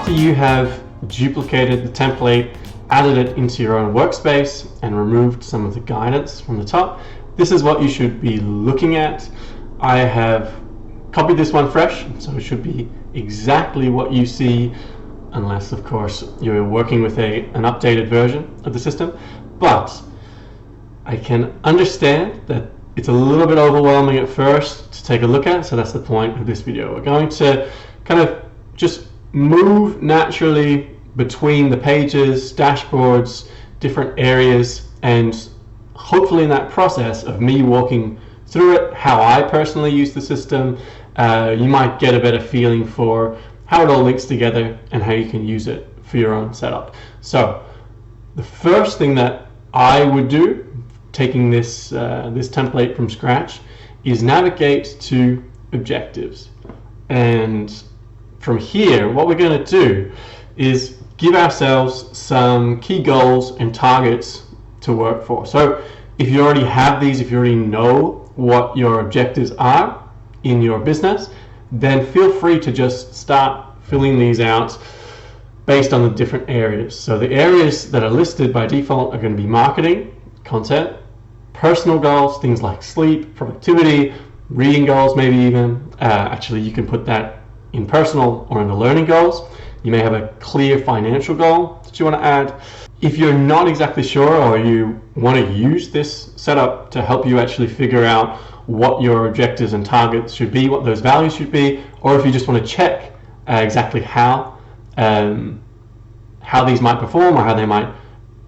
after you have duplicated the template, added it into your own workspace, and removed some of the guidance from the top, this is what you should be looking at. I have copied this one fresh, so it should be exactly what you see, unless of course you're working with an updated version of the system. But I can understand that it's a little bit overwhelming at first to take a look at, so that's the point of this video. We're going to kind of just move naturally between the pages, dashboards, different areas, and hopefully in that process of me walking through it, how I personally use the system, you might get a better feeling for how it all links together and how you can use it for your own setup. So the first thing that I would do, taking this template from scratch, is navigate to objectives. And from here, what we're going to do is give ourselves some key goals and targets to work for. So if you already have these, if you already know what your objectives are in your business, then feel free to just start filling these out based on the different areas. So the areas that are listed by default are going to be marketing, content, personal goals, things like sleep, productivity, reading goals, maybe even. Actually, you can put that in personal or in the learning goals. You may have a clear financial goal that you want to add. If you're not exactly sure, or you want to use this setup to help you actually figure out what your objectives and targets should be, what those values should be, or if you just want to check exactly how these might perform or how they might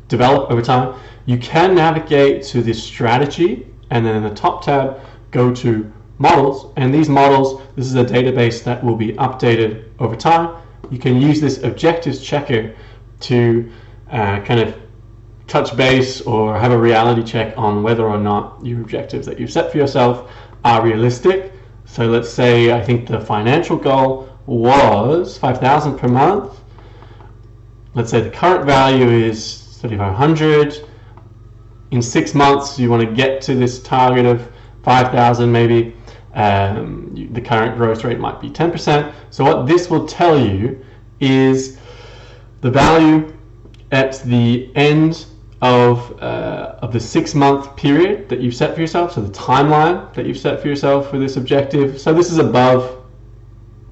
develop over time, you can navigate to this strategy, and then in the top tab, go to models. And these models, this is a database that will be updated over time. You can use this objectives checker to kind of touch base or have a reality check on whether or not your objectives that you've set for yourself are realistic. So let's say I think the financial goal was 5,000 per month. Let's say the current value is 3,500. In 6 months, you want to get to this target of 5,000 maybe. The current growth rate might be 10%. So what this will tell you is the value at the end of the 6-month period that you've set for yourself, so the timeline that you've set for yourself for this objective. So this is above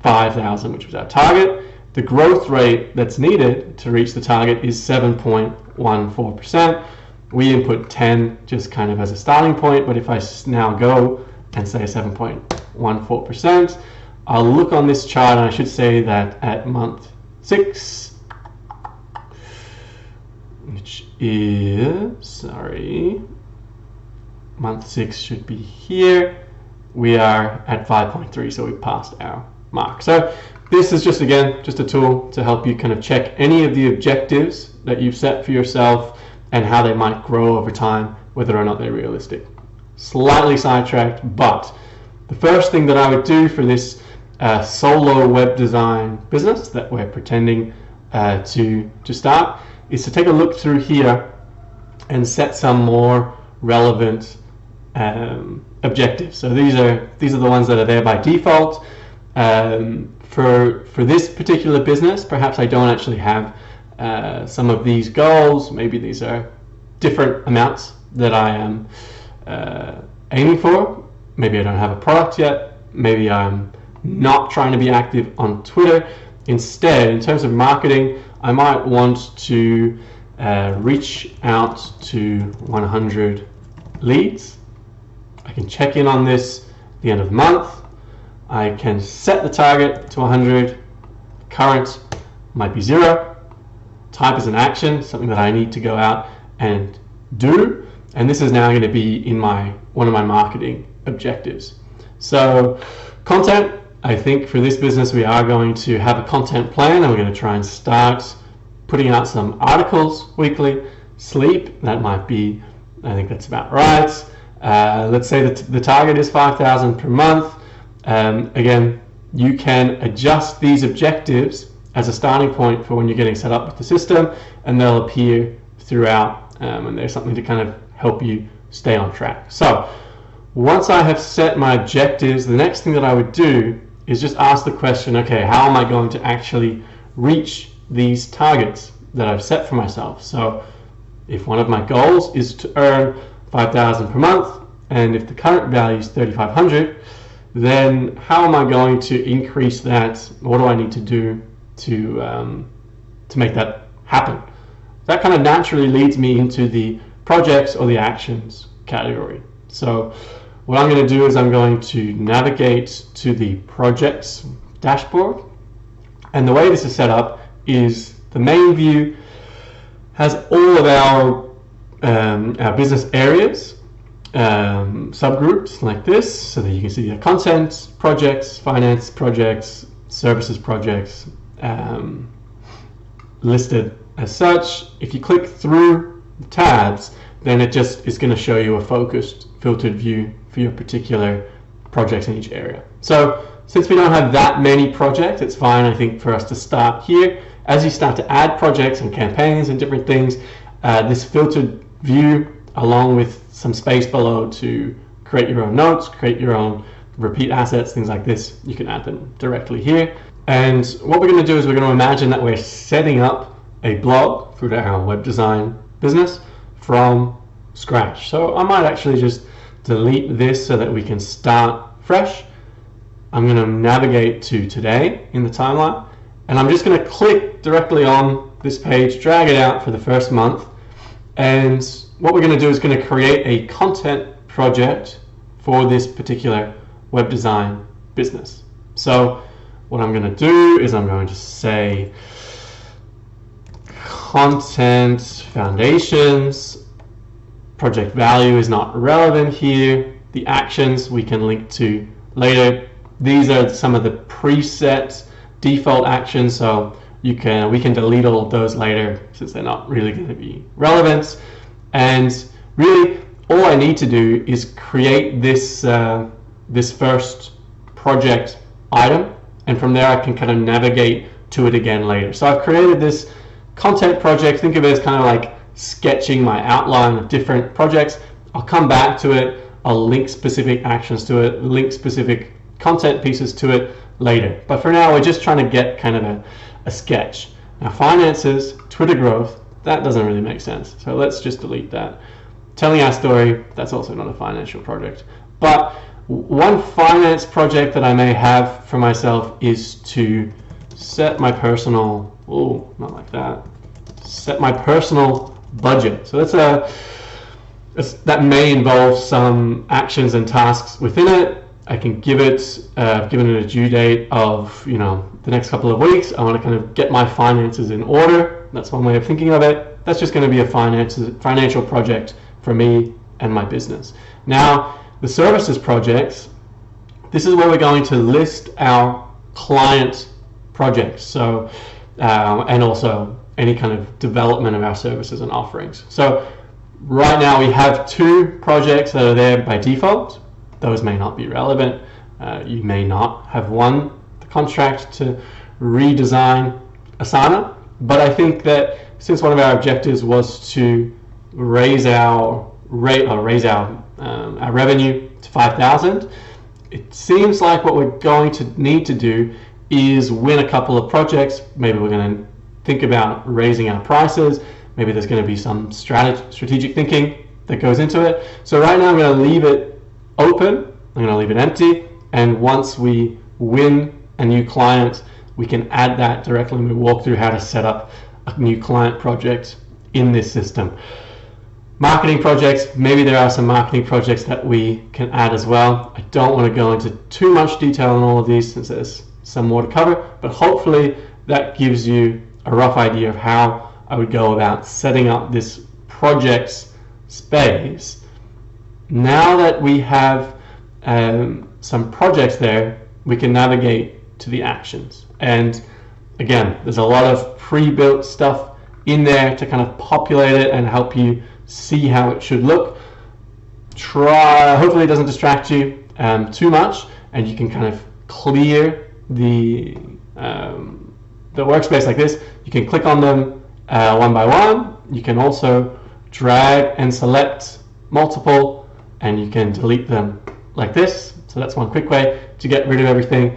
5,000, which was our target. The growth rate that's needed to reach the target is 7.14%. We input 10 just kind of as a starting point, but if I now go and say 7.14%, I'll look on this chart and I should say that at month 6, which is, month 6 should be here, we are at 5.3, so we passed our mark. So this is just, again, just a tool to help you kind of check any of the objectives that you've set for yourself and how they might grow over time, whether or not they're realistic. Slightly sidetracked, but the first thing that I would do for this solo web design business that we're pretending to start is to take a look through here and set some more relevant objectives. So these are the ones that are there by default. For this particular business, perhaps I don't actually have some of these goals. Maybe these are different amounts that I am aiming for. Maybe I don't have a product yet. Maybe I'm not trying to be active on Twitter. Instead, in terms of marketing, I might want to reach out to 100 leads. I can check in on this at the end of the month. I can set the target to 100. Current might be 0. Type as an action, something that I need to go out and do. And this is now going to be in one of my marketing objectives. So content, I think for this business we are going to have a content plan, and we're going to try and start putting out some articles weekly. Sleep, that might be, I think that's about right. Let's say that the target is 5,000 per month. Again, you can adjust these objectives as a starting point for when you're getting set up with the system, and they'll appear throughout, and there's something to kind of help you stay on track. So once I have set my objectives, the next thing that I would do is just ask the question, okay, how am I going to actually reach these targets that I've set for myself. So if one of my goals is to earn 5,000 per month, and if the current value is 3,500, then how am I going to increase that? What do I need to do to make that happen? That kind of naturally leads me into the projects or the actions category. So what I'm going to do is I'm going to navigate to the projects dashboard. And the way this is set up is the main view has all of our business areas, subgroups like this, so that you can see the content projects, finance projects, services projects, listed as such. If you click through the tabs, then it just is going to show you a focused, filtered view for your particular projects in each area. So since we don't have that many projects, it's fine, I think, for us to start here. As you start to add projects and campaigns and different things, this filtered view, along with some space below to create your own notes, create your own repeat assets, things like this, you can add them directly here. And what we're going to do is we're going to imagine that we're setting up a blog for our web design business from scratch. So I might actually just delete this so that we can start fresh. I'm going to navigate to today in the timeline, and I'm just going to click directly on this page, drag it out for the first month, and what we're going to do is going to create a content project for this particular web design business. So what I'm going to do is I'm going to say content foundations. Project value is not relevant here. The actions we can link to later. These are some of the preset default actions, so we can delete all of those later since they're not really going to be relevant. And really, all I need to do is create this this first project item, and from there I can kind of navigate to it again later. So I've created this content project. Think of it as kind of like sketching my outline of different projects. I'll come back to it. I'll link specific actions to it, link specific content pieces to it later. But for now, we're just trying to get kind of a sketch. Now, finances, Twitter growth, that doesn't really make sense. So let's just delete that. Telling our story, that's also not a financial project. But one finance project that I may have for myself is to set my personal, oh, not like that, set my personal budget. So that may involve some actions and tasks within it. I can give it, given it a due date of, the next couple of weeks. I want to kind of get my finances in order. That's one way of thinking of it. That's just going to be a financial project for me and my business. Now, the services projects, this is where we're going to list our client projects. So, and also any kind of development of our services and offerings. So right now we have 2 projects that are there by default. Those may not be relevant. You may not have won the contract to redesign Asana, but I think that since one of our objectives was to raise our our revenue to 5,000, it seems like what we're going to need to do is win a couple of projects. Maybe we're going to think about raising our prices. Maybe there's going to be some strategic thinking that goes into it. So right now I'm going to leave it open. I'm going to leave it empty. And once we win a new client, we can add that directly when we walk through how to set up a new client project in this system. Marketing projects, maybe there are some marketing projects that we can add as well. I don't want to go into too much detail on all of these since there's some more to cover, but hopefully that gives you a rough idea of how I would go about setting up this projects space. Now that we have some projects there, we can navigate to the actions. And again, there's a lot of pre-built stuff in there to kind of populate it and help you see how it should look. Hopefully it doesn't distract you too much, and you can kind of clear the workspace like this. You can click on them one by one. You can also drag and select multiple, and you can delete them like this. So that's one quick way to get rid of everything.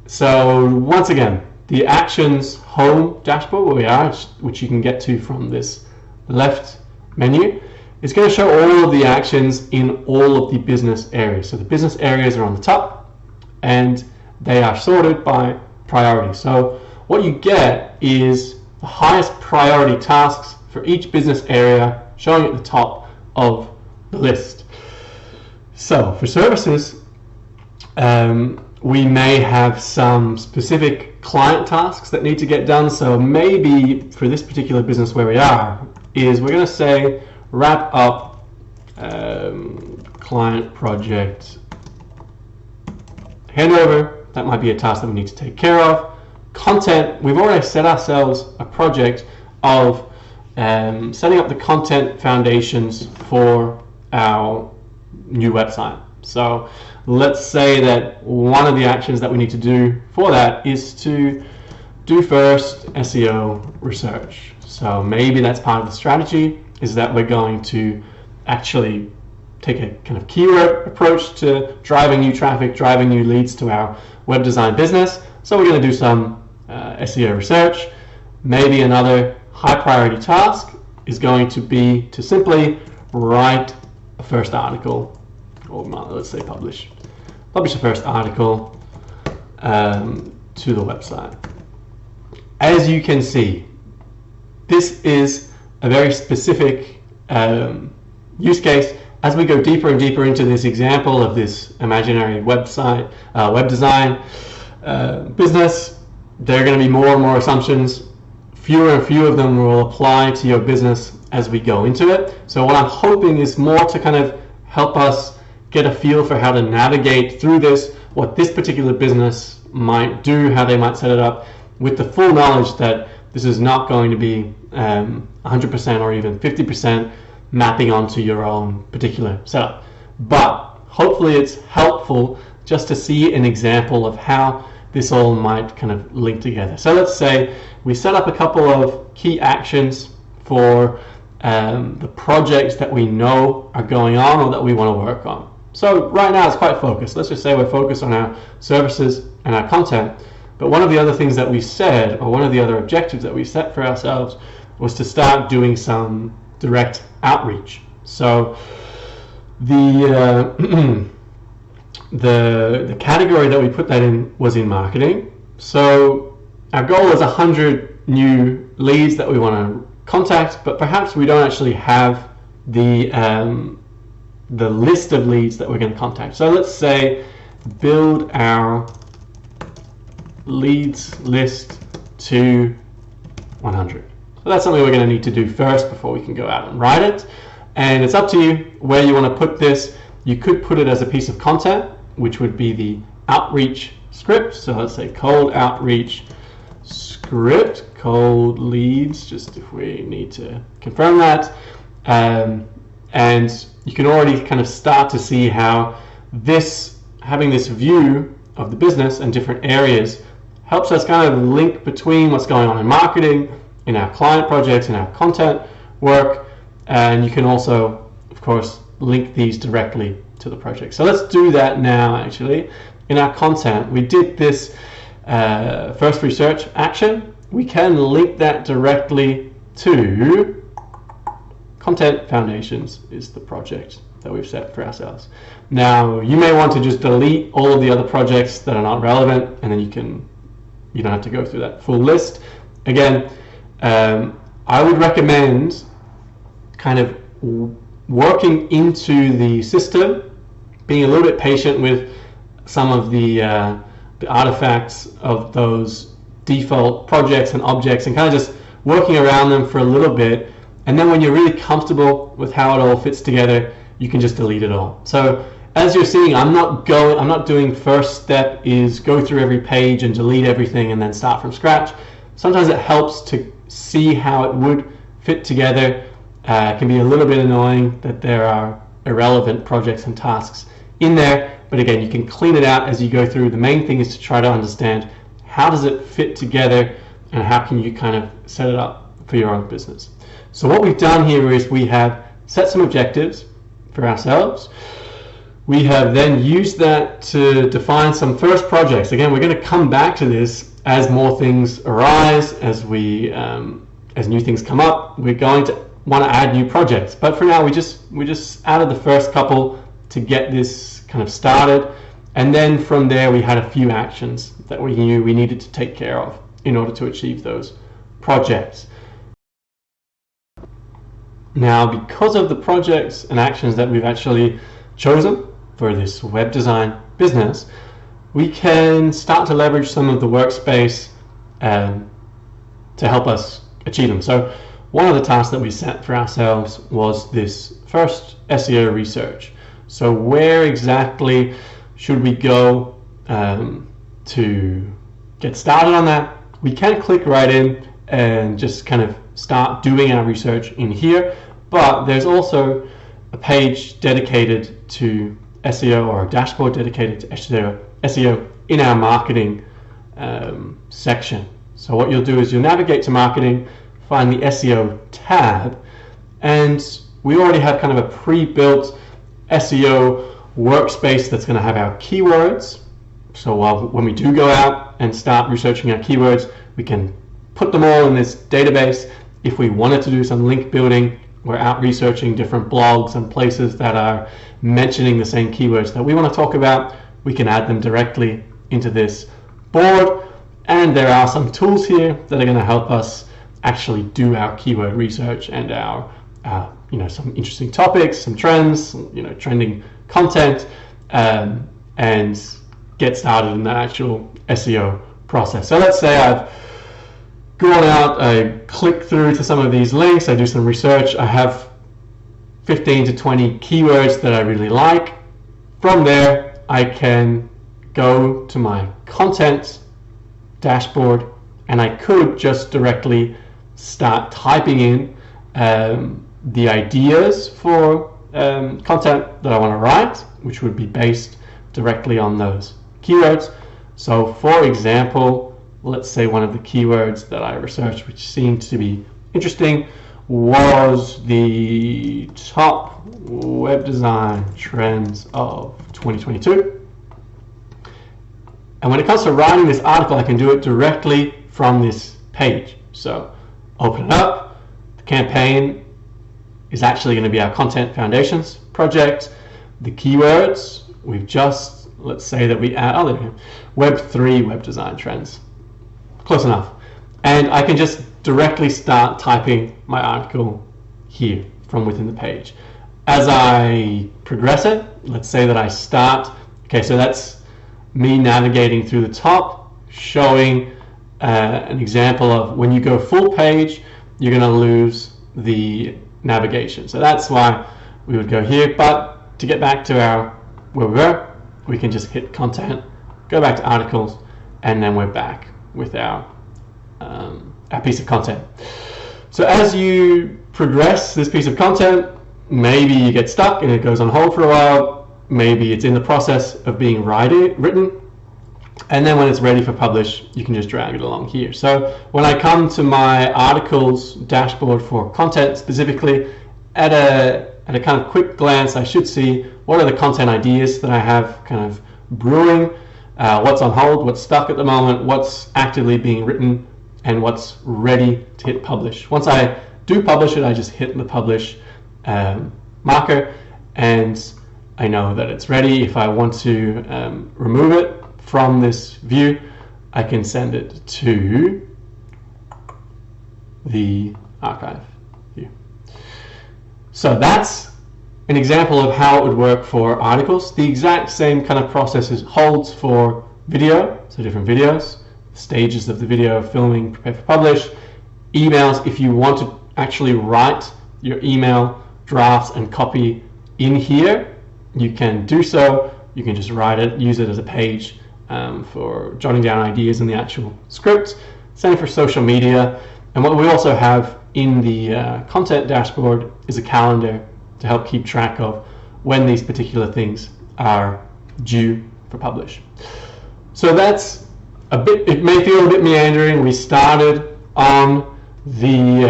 So once again, The actions home dashboard, where we are, which you can get to from this left menu, is going to show all of the actions in all of the business areas. So the business areas are on the top and they are sorted by priority. So what you get is the highest priority tasks for each business area showing at the top of the list. So for services, we may have some specific client tasks that need to get done. So maybe for this particular business where we are, is we're going to say wrap up client project handover. That might be a task that we need to take care of. Content, we've already set ourselves a project of setting up the content foundations for our new website. So let's say that one of the actions that we need to do for that is to do first SEO research. So maybe that's part of the strategy, is that we're going to actually take a kind of keyword approach to driving new traffic, driving new leads to our web design business. So we're going to do some SEO research. Maybe another high priority task is going to be to simply write a first article, or let's say publish the first article to the website. As you can see, this is a very specific use case. As we go deeper and deeper into this example of this imaginary website, web design business, there are going to be more and more assumptions. Fewer and fewer of them will apply to your business as we go into it. So what I'm hoping is more to kind of help us get a feel for how to navigate through this, what this particular business might do, how they might set it up, with the full knowledge that this is not going to be 100% or even 50% mapping onto your own particular setup. But hopefully it's helpful just to see an example of how this all might kind of link together. So let's say we set up a couple of key actions for the projects that we know are going on or that we want to work on. So right now it's quite focused. Let's just say we're focused on our services and our content. But one of the other things that we said, or one of the other objectives that we set for ourselves, was to start doing some direct outreach. So the the category that we put that in was in marketing. So our goal is 100 new leads that we want to contact, but perhaps we don't actually have the list of leads that we're going to contact. So let's say build our leads list to 100. So that's something we're going to need to do first before we can go out and write it. And it's up to you where you want to put this. You could put it as a piece of content, which would be the outreach script. So let's say cold outreach script, cold leads, just if we need to confirm that. And you can already kind of start to see how having this view of the business and different areas helps us kind of link between what's going on in marketing, in our client projects, in our content work, and you can also, of course, link these directly to the project. So let's do that now. Actually, in our content, we did this first research action. We can link that directly to Content Foundations is the project that we've set for ourselves. Now, you may want to just delete all of the other projects that are not relevant, and then you don't have to go through that full list. Again, I would recommend kind of working into the system, being a little bit patient with some of the artifacts of those default projects and objects, and kind of just working around them for a little bit. And then when you're really comfortable with how it all fits together, you can just delete it all. So as you're seeing, I'm not doing first step is go through every page and delete everything and then start from scratch. Sometimes it helps to see how it would fit together. It can be a little bit annoying that there are irrelevant projects and tasks in there, but again, you can clean it out as you go through. The main thing is to try to understand how does it fit together and how can you kind of set it up for your own business. So what we've done here is we have set some objectives for ourselves. We have then used that to define some first projects. Again, we're going to come back to this as more things arise, as new things come up. We're going to want to add new projects, but for now we just added the first couple to get this kind of started, and then from there we had a few actions that we knew we needed to take care of in order to achieve those projects. Now, because of the projects and actions that we've actually chosen for this web design business, we can start to leverage some of the workspace to help us achieve them. So one of the tasks that we set for ourselves was this first SEO research. So where exactly should we go to get started on that? We can click right in and just kind of start doing our research in here, but there's also a page dedicated to SEO, or a dashboard dedicated to SEO in our marketing section. So what you'll do is you'll navigate to marketing, find the SEO tab, and we already have kind of a pre-built SEO workspace that's going to have our keywords. So when we do go out and start researching our keywords, we can put them all in this database. If we wanted to do some link building, we're out researching different blogs and places that are mentioning the same keywords that we want to talk about, we can add them directly into this board. And there are some tools here that are going to help us actually do our keyword research and our some interesting topics, some trends, trending content, and get started in that actual SEO process. So let's say I've gone out, I click through to some of these links, I do some research, I have 15 to 20 keywords that I really like. From there, I can go to my content dashboard, and I could just directly start typing in the ideas for content that I want to write, which would be based directly on those keywords. So for example, let's say one of the keywords that I researched, which seemed to be interesting, was the top web design trends of 2022. And when it comes to writing this article, I can do it directly from this page. So open it up. The campaign is actually going to be our Content Foundations project. The keywords, let's say that we add, Web3 web design trends. Close enough. And I can just directly start typing my article here from within the page. As I progress it, let's say that I start, so that's me navigating through the top, showing an example of when you go full page, you're going to lose the navigation. So that's why we would go here. But to get back to where we were, we can just hit content, go back to articles, and then we're back with our piece of content. So as you progress this piece of content, maybe you get stuck and it goes on hold for a while, maybe it's in the process of being written, and then when it's ready for publish, you can just drag it along here. So when I come to my articles dashboard for content specifically, at a kind of quick glance, I should see what are the content ideas that I have kind of brewing, what's on hold, what's stuck at the moment, what's actively being written, and what's ready to hit publish. Once I do publish it, I just hit the publish marker, and I know that it's ready. If I want to remove it from this view, I can send it to the archive here. So that's an example of how it would work for articles. The exact same kind of process holds for video, so different videos, stages of the video, filming, prepare for publish, emails. If you want to actually write your email drafts and copy in here, you can do so. You can just write it, use it as a page for jotting down ideas in the actual script. Same for social media. And what we also have in the content dashboard is a calendar to help keep track of when these particular things are due for publish. So that's it may feel a bit meandering. We started on the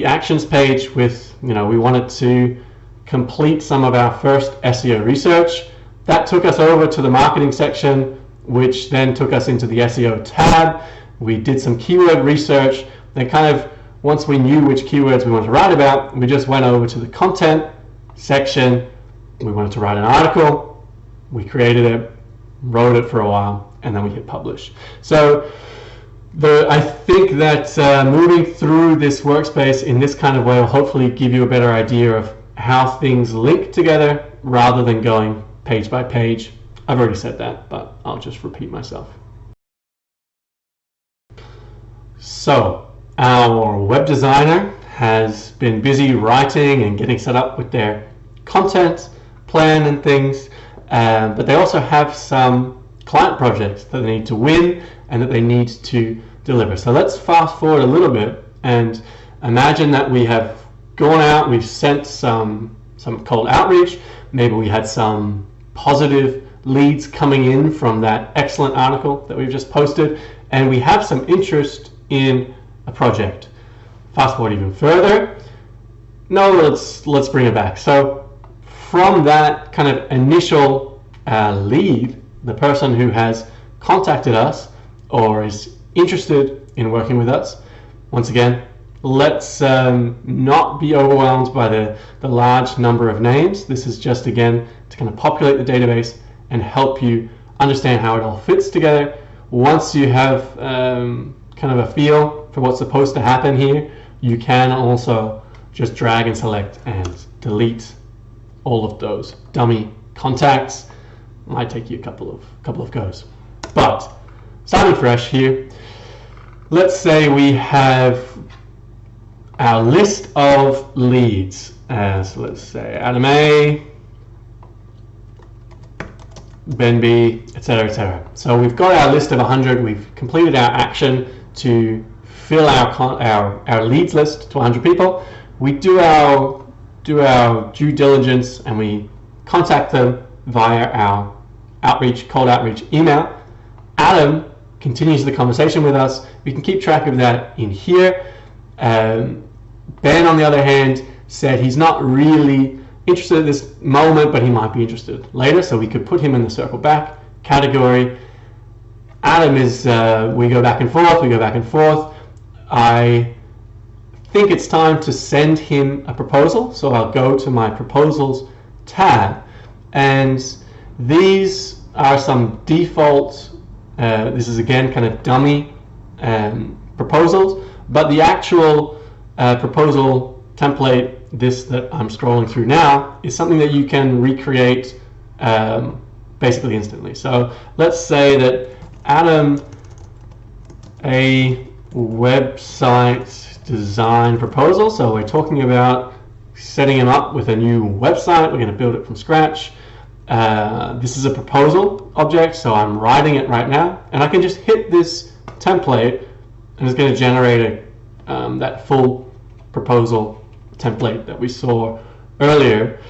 actions page with, we wanted to complete some of our first SEO research. That took us over to the marketing section, which then took us into the SEO tab. We did some keyword research. Then kind of once we knew which keywords we wanted to write about, we just went over to the content section. We wanted to write an article. We created it, wrote it for a while, and then we hit publish. So I think that moving through this workspace in this kind of way will hopefully give you a better idea of how things link together rather than going page by page. I've already said that, but I'll just repeat myself. So our web designer has been busy writing and getting set up with their content plan and things, but they also have some client projects that they need to win and that they need to deliver. So let's fast forward a little bit and imagine that we have gone out, we've sent some cold outreach, maybe we had some positive leads coming in from that excellent article that we've just posted, and we have some interest in a project. Fast forward even further. No, let's bring it back. So from that kind of initial lead, the person who has contacted us or is interested in working with us, once again, let's not be overwhelmed by the large number of names. This is just, again, to kind of populate the database and help you understand how it all fits together. Once you have kind of a feel for what's supposed to happen here, you can also just drag and select and delete all of those dummy contacts. Might take you a couple of goes. But starting fresh here, let's say we have our list of leads as, let's say, Adam A, Ben B, etc., etc. So we've got our list of 100. We've completed our action to fill our leads list to 100 people. We do our due diligence and we contact them via our cold outreach email. Adam continues the conversation with us. We can keep track of that in here. Ben, on the other hand, said he's not really interested at this moment, but he might be interested later, so we could put him in the circle back category. Adam is, we go back and forth. I think it's time to send him a proposal, so I'll go to my proposals tab, and these are some default, this is again kind of dummy proposals, but the actual proposal template, this that I'm scrolling through now, is something that you can recreate basically instantly. So let's say that Adam, a website design proposal. So we're talking about setting him up with a new website. We're going to build it from scratch. This is a proposal object, so I'm writing it right now, and I can just hit this template and it's going to generate that full proposal template that we saw earlier.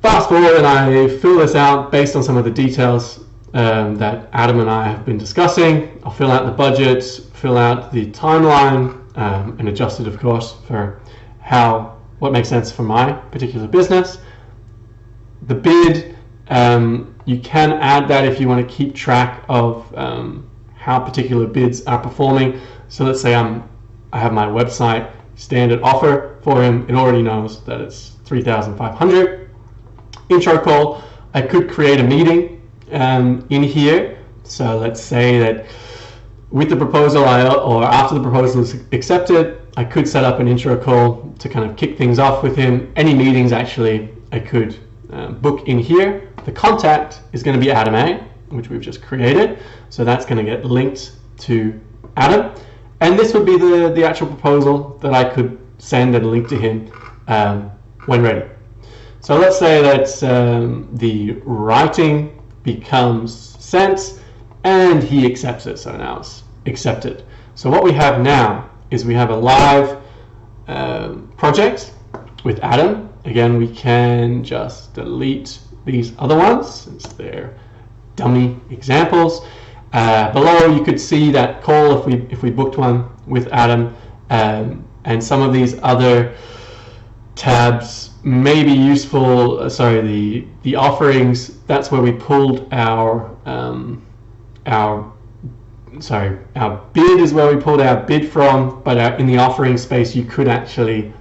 Fast forward and I fill this out based on some of the details that Adam and I have been discussing. I'll fill out the budgets, fill out the timeline, and adjust it, of course, for what makes sense for my particular business. The bid, you can add that if you want to keep track of how particular bids are performing. So let's say I have my website standard offer for him. It already knows that it's 3,500. Intro call, I could create a meeting in here. So let's say that with the proposal or after the proposal is accepted, I could set up an intro call to kind of kick things off with him. Any meetings actually I could book in here. The contact is going to be Adam A, which we've just created. So that's going to get linked to Adam. And this would be the actual proposal that I could send and link to him when ready. So let's say that the writing becomes sent and he accepts it. So now it's accepted. So what we have now is we have a live project with Adam. Again, we can just delete these other ones since they're dummy examples. Below you could see that call if we booked one with Adam, and some of these other tabs may be useful. The offerings. That's where we pulled our bid is where we pulled our bid from. But in the offering space, you could actually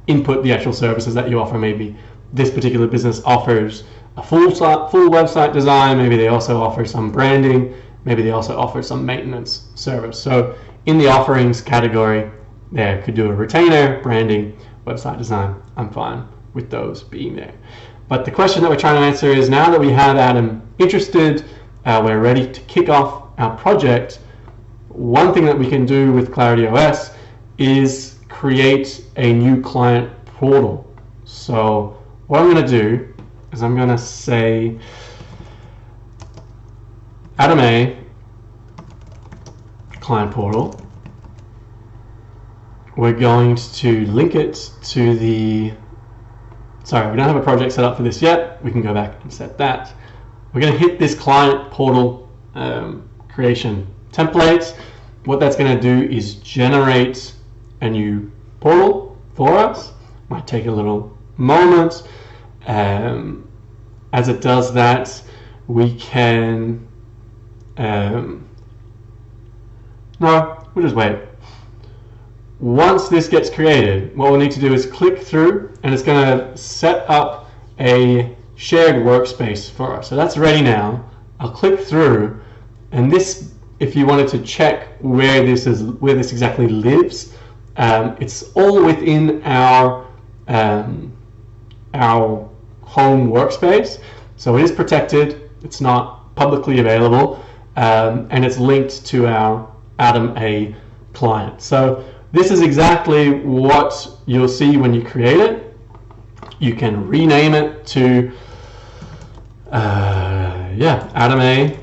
input the actual services that you offer. Maybe this particular business offers a full website design. Maybe they also offer some branding. Maybe they also offer some maintenance service. So in the offerings category, there could do a retainer, branding, website design. I'm fine with those being there. But the question that we're trying to answer is, now that we have Adam interested, we're ready to kick off our project. One thing that we can do with Clarity OS is create a new client portal. So what I'm going to do is I'm going to say Adam A client portal. We're going to link it to the, sorry, we don't have a project set up for this yet. We can go back and set that. We're going to hit this client portal creation template. What that's going to do is generate a new portal for us. Might take a little moment. As it does that, we can no, we'll just wait. Once this gets created, what we'll need to do is click through, and it's going to set up a shared workspace for us. So that's ready now. I'll click through, and this, if you wanted to check where this exactly lives, it's all within our home workspace. So it is protected. It's not publicly available, and it's linked to our Adam A client. So this is exactly what you'll see when you create it. You can rename it to Adam A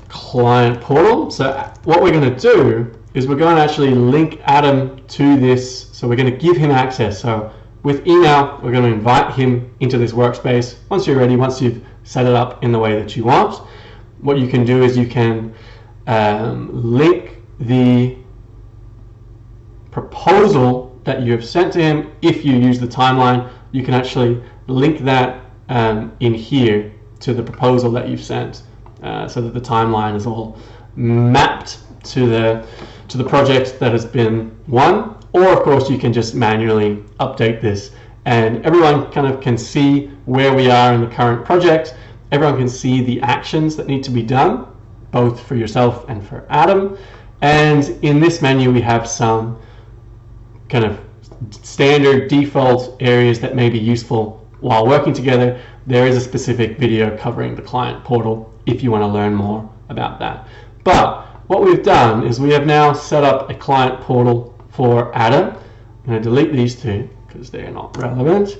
client portal. So what we're going to do is we're going to actually link Adam to this. So we're going to give him access. So with email, we're going to invite him into this workspace. Once you're ready, once you've set it up in the way that you want, what you can do is you can link the proposal that you have sent to him. If you use the timeline, you can actually link that in here to the proposal that you've sent, so that the timeline is all mapped to the project that has been won. Or of course you can just manually update this, and everyone kind of can see where we are in the current project. Everyone can see the actions that need to be done, both for yourself and for Adam. And in this menu we have some kind of standard default areas that may be useful while working together. There is a specific video covering the client portal if you want to learn more about that. But what we've done is we have now set up a client portal for Adam. I'm going to delete these two because they're not relevant.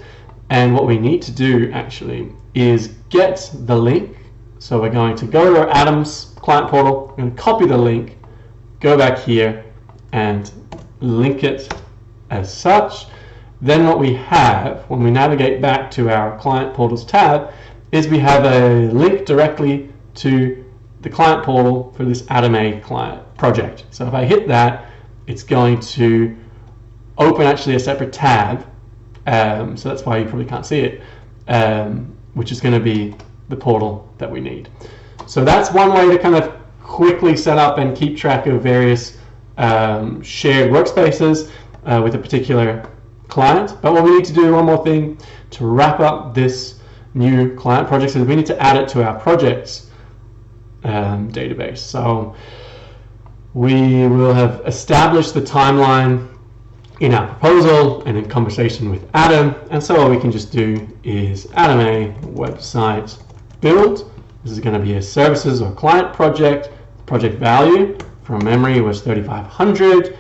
And what we need to do actually is get the link. So we're going to go to Adam's client portal, we're going to copy the link, go back here and link it as such. Then what we have when we navigate back to our client portals tab is we have a link directly to the client portal for this Adam A client project. So if I hit that, it's going to open actually a separate tab, so that's why you probably can't see it, which is going to be the portal that we need. So that's one way to kind of quickly set up and keep track of various shared workspaces with a particular client. But what we need to do, one more thing to wrap up this new client project, is we need to add it to our projects database. So we will have established the timeline in our proposal and in conversation with Adam, and so what we can just do is Adam A website build. This is going to be a services or client project. Project value from memory was 3,500.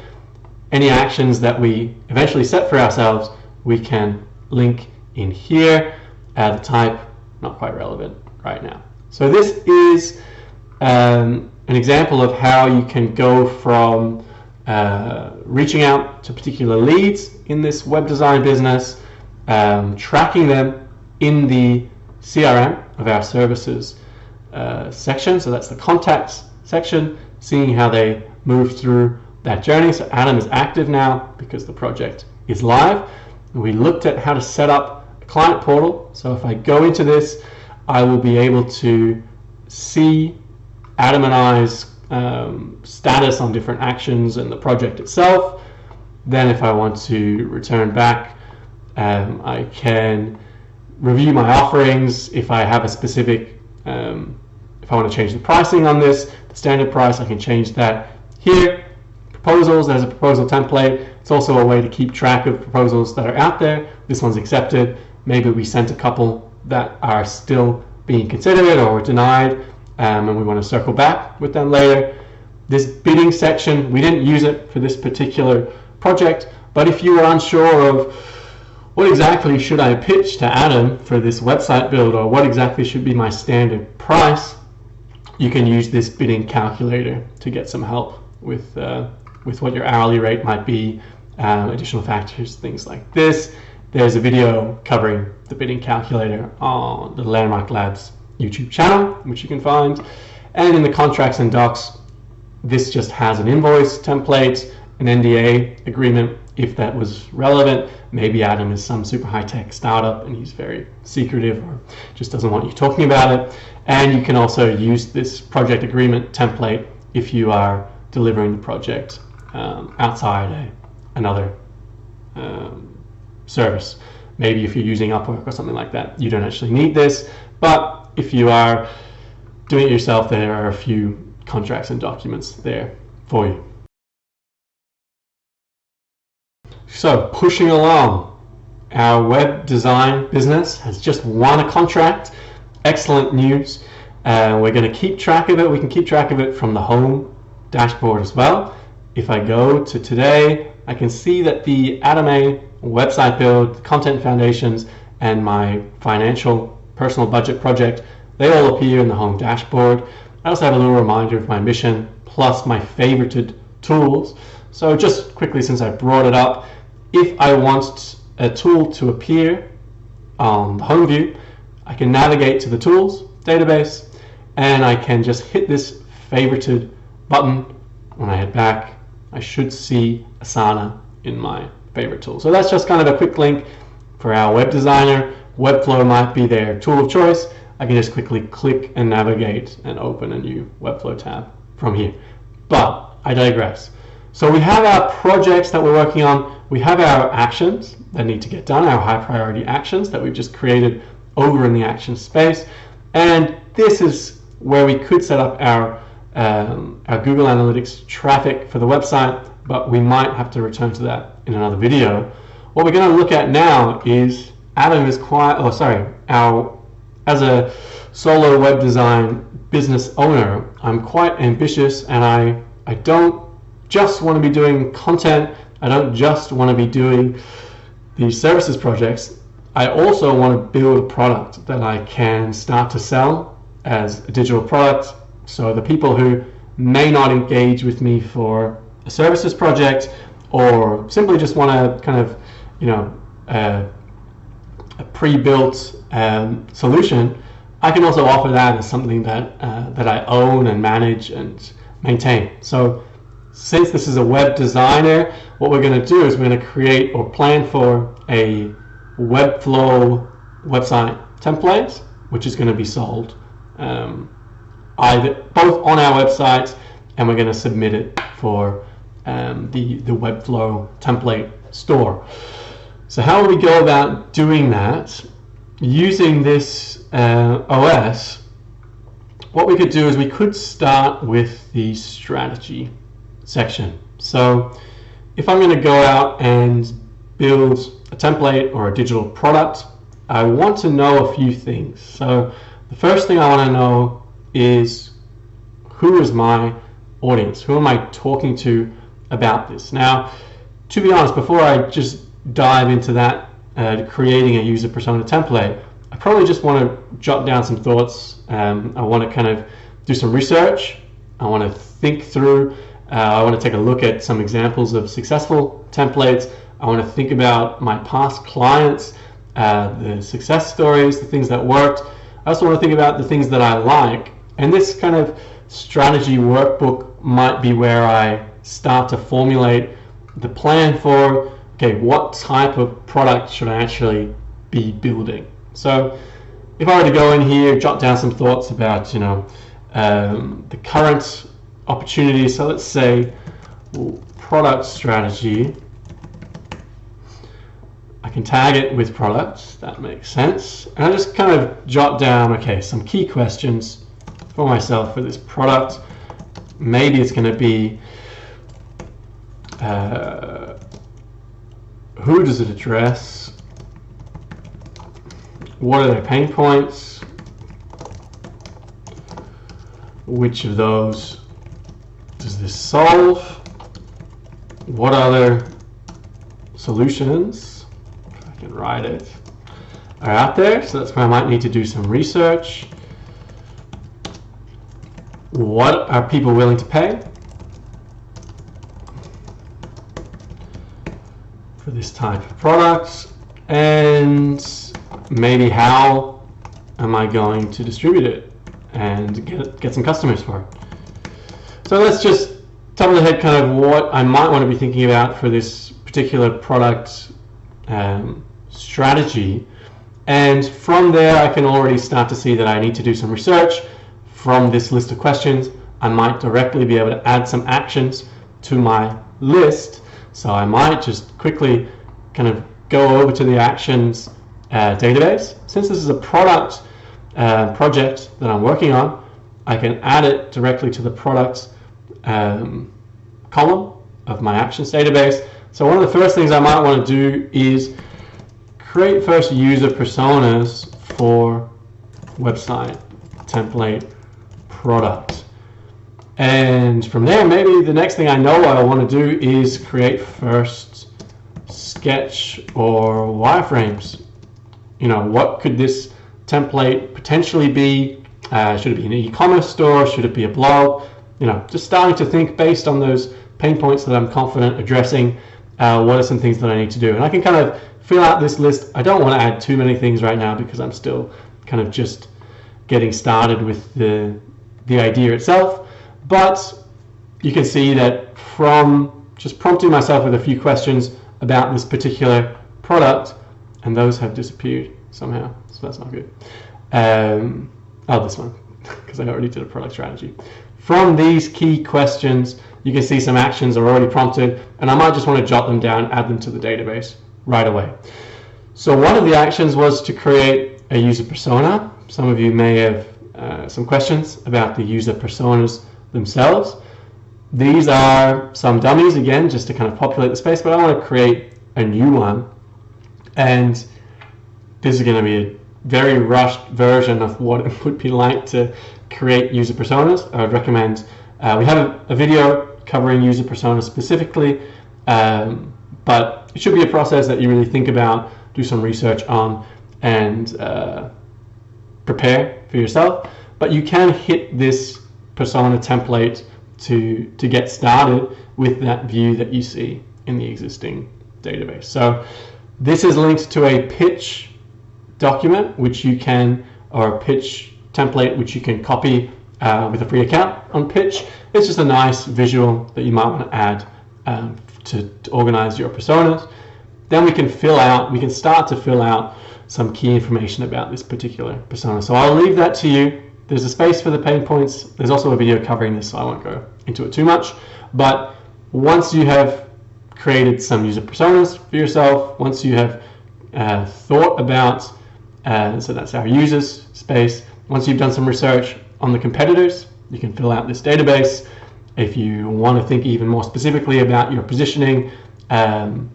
Any actions that we eventually set for ourselves, we can link in here. The type, not quite relevant right now. So this is an example of how you can go from reaching out to particular leads in this web design business, tracking them in the CRM of our services section. So that's the contacts section, seeing how they move through that journey. So Adam is active now because the project is live. we looked at how to set up a client portal. So if I go into this, I will be able to see Adam and I's status on different actions in the project itself. Then if I want to return back, I can review my offerings. If I have a specific, if I want to change the pricing on this, the standard price, I can change that here. Proposals, there's a proposal template. It's also a way to keep track of proposals that are out there. This one's accepted. Maybe we sent a couple that are still being considered or denied, and we want to circle back with them later. This bidding section, we didn't use it for this particular project, but if you are unsure of what exactly should I pitch to Adam for this website build, or what exactly should be my standard price, you can use this bidding calculator to get some help with what your hourly rate might be, additional factors, things like this. There's a video covering the bidding calculator on the Landmark Labs YouTube channel, which you can find. And in the contracts and docs, this just has an invoice template, an NDA agreement if that was relevant. Maybe Adam is some super high-tech startup and he's very secretive or just doesn't want you talking about it. And you can also use this project agreement template if you are delivering the project outside another service. Maybe if you're using Upwork or something like that, you don't actually need this. But if you are doing it yourself, there are a few contracts and documents there for you. So pushing along, our web design business has just won a contract. Excellent news. We're going to keep track of it. We can keep track of it from the home dashboard as well. If I go to today, I can see that the Adam A website build, content foundations, and my financial personal budget project, they all appear in the home dashboard. I also have a little reminder of my mission plus my favorited tools. So just quickly, since I brought it up, if I want a tool to appear on the home view, I can navigate to the tools database and I can just hit this favorited button. When I head back, I should see Asana in my favorite tool. So that's just kind of a quick link for our web designer. Webflow might be their tool of choice. I can just quickly click and navigate and open a new Webflow tab from here. But I digress. So we have our projects that we're working on. We have our actions that need to get done, our high priority actions that we've just created over in the action space. And this is where we could set up our Google Analytics traffic for the website, but we might have to return to that in another video. What we're going to look at now is Adam is as a solo web design business owner, I'm quite ambitious, and I don't just want to be doing content. I don't just want to be doing these services projects. I also want to build a product that I can start to sell as a digital product. So the people who may not engage with me for a services project or simply just want to kind of, a pre-built solution, I can also offer that as something that I own and manage and maintain. So since this is a web designer, what we're going to do is we're going to create or plan for a Webflow website template, which is going to be sold either both on our website, and we're going to submit it for the Webflow template store. So how do we go about doing that? Using this OS, what we could do is we could start with the strategy section. So if I'm going to go out and build a template or a digital product, I want to know a few things. So the first thing I want to know is, who is my audience? Who am I talking to about this? Now, to be honest, before I just dive into that, creating a user persona template, I probably just want to jot down some thoughts. I want to kind of do some research. I want to think through. I want to take a look at some examples of successful templates. I want to think about my past clients, the success stories, the things that worked. I also want to think about the things that I like. And this kind of strategy workbook might be where I start to formulate the plan for, okay, what type of product should I actually be building? So if I were to go in here, jot down some thoughts about, the current opportunities. So let's say product strategy. I can tag it with products, that makes sense. And I just kind of jot down, okay, some key questions for myself for this product. Maybe it's going to be, who does it address? What are their pain points? Which of those does this solve? What other solutions, if I can write it, are out there? So that's where I might need to do some research. What are people willing to pay for this type of product? And maybe how am I going to distribute it and get some customers for it? So let's just top of the head kind of what I might want to be thinking about for this particular product strategy. And from there, I can already start to see that I need to do some research. From this list of questions, I might directly be able to add some actions to my list. So I might just quickly kind of go over to the actions database. Since this is a product project that I'm working on, I can add it directly to the products column of my actions database. So one of the first things I might want to do is create first user personas for website template product. And from there, maybe the next thing I know what I want to do is create first sketch or wireframes. What could this template potentially be? Should it be an e-commerce store? Should it be a blog? Just starting to think based on those pain points that I'm confident addressing. What are some things that I need to do? And I can kind of fill out this list. I don't want to add too many things right now because I'm still kind of just getting started with the idea itself. But you can see that from just prompting myself with a few questions about this particular product, and those have disappeared somehow, so that's not good. This one, because I already did a product strategy. From these key questions, you can see some actions are already prompted, and I might just want to jot them down, add them to the database right away. So one of the actions was to create a user persona. Some of you may have some questions about the user personas themselves. These are some dummies, again, just to kind of populate the space, but I want to create a new one. And this is going to be a very rushed version of what it would be like to create user personas. I would recommend, we have a video covering user personas specifically, but it should be a process that you really think about, do some research on, and prepare for yourself. But you can hit this persona template to get started with that view that you see in the existing database. So this is linked to a pitch document, which you can, or a pitch template, which you can copy with a free account on Pitch. It's just a nice visual that you might want to add to organize your personas. Then we can start to fill out some key information about this particular persona. So I'll leave that to you. There's a space for the pain points. There's also a video covering this, so I won't go into it too much. But once you have created some user personas for yourself, once you have thought about, so that's our users space, once you've done some research on the competitors, you can fill out this database. If you want to think even more specifically about your positioning and